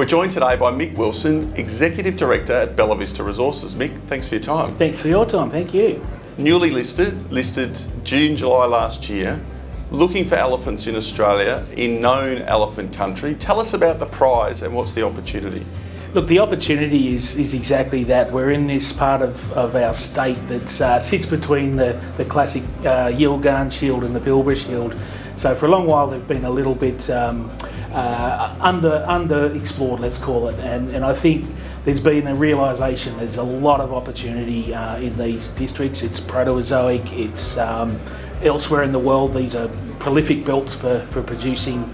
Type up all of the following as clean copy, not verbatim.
We're joined today by Mick Wilson, Executive Director at Bellavista Resources. Mick, thanks for your time. Thanks for your time, thank you. Newly listed June, July last year, looking for elephants in Australia, in known elephant country. Tell us about the prize and what's the opportunity? Look, the opportunity is exactly that. We're in this part of our state that sits between the classic Yilgarn Shield and the Pilbara Shield. So for a long while they've been a little bit underexplored, let's call it, and I think there's been a realisation there's a lot of opportunity in these districts. It's Proterozoic, it's elsewhere in the world these are prolific belts for producing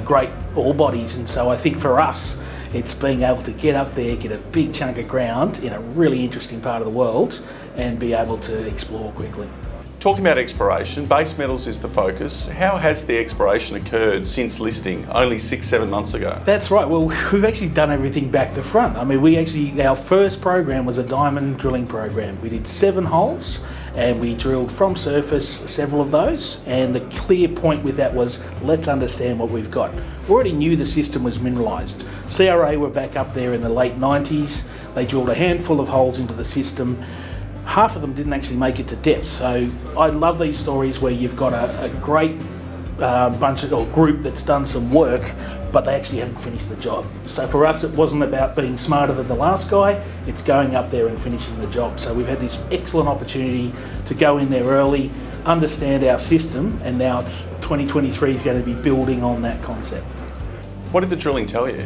great ore bodies, and so I think for us it's being able to get up there, get a big chunk of ground in a really interesting part of the world and be able to explore quickly. Talking about exploration, base metals is the focus. How has the exploration occurred since listing, only 6-7 months ago? That's right. Well, we've actually done everything back to front. I mean, our first program was a diamond drilling program. We did 7 holes and we drilled from surface several of those, and the clear point with that was, let's understand what we've got. We already knew the system was mineralised. CRA were back up there in the late 90s. They drilled a handful of holes into the system. Half of them didn't actually make it to depth. So I love these stories where you've got a great group that's done some work, but they actually haven't finished the job. So for us, it wasn't about being smarter than the last guy, it's going up there and finishing the job. So we've had this excellent opportunity to go in there early, understand our system, and now it's 2023 is going to be building on that concept. What did the drilling tell you?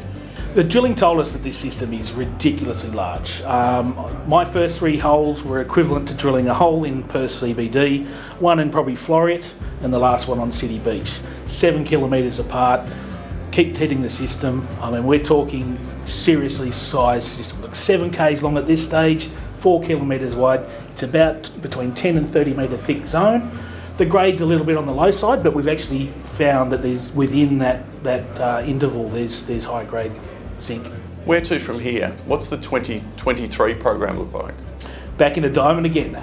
The drilling told us that this system is ridiculously large. My first 3 holes were equivalent to drilling a hole in Perth CBD, one in probably Floreat, and the last one on City Beach. 7 kilometres apart, keep hitting the system. I mean, we're talking seriously sized system. 7 k's long at this stage, 4 kilometres wide. It's about between 10 and 30 metre thick zone. The grade's a little bit on the low side, but we've actually found that there's within that interval there's high grade zinc. Where to from here? What's the 2023 program look like? Back into diamond again.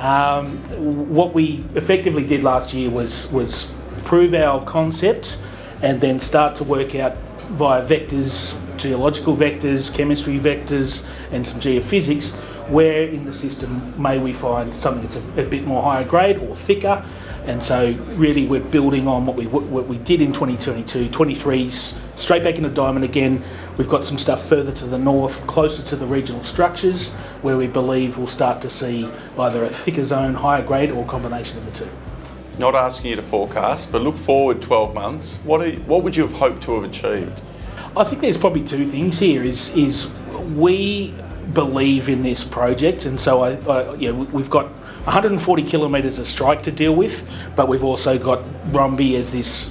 What we effectively did last year was prove our concept and then start to work out via vectors, geological vectors, chemistry vectors, and some geophysics, where in the system may we find something that's a bit more higher grade or thicker. And so really we're building on what we did in 2022, 23's straight back into diamond again. We've got some stuff further to the north, closer to the regional structures, where we believe we'll start to see either a thicker zone, higher grade, or a combination of the two. Not asking you to forecast, but look forward 12 months. What would you have hoped to have achieved? I think there's probably 2 things here. Is we believe in this project, and so we've got 140 kilometres of strike to deal with, but we've also got Brumby as this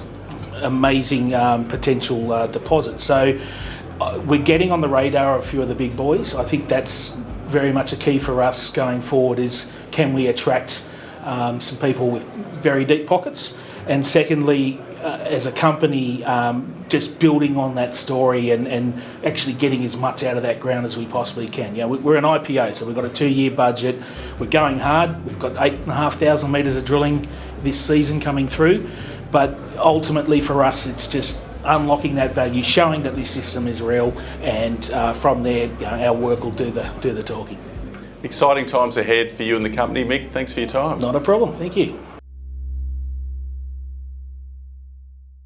amazing potential deposit. So we're getting on the radar of a few of the big boys. I think that's very much a key for us going forward, is can we attract some people with very deep pockets, and secondly, as a company, just building on that story and actually getting as much out of that ground as we possibly can. We're an IPO, so we've got a 2-year budget. We're going hard. We've got 8,500 metres of drilling this season coming through, but ultimately for us, it's just unlocking that value, showing that this system is real, and from there, our work will do the talking. Exciting times ahead for you and the company. Mick, thanks for your time. Not a problem. Thank you.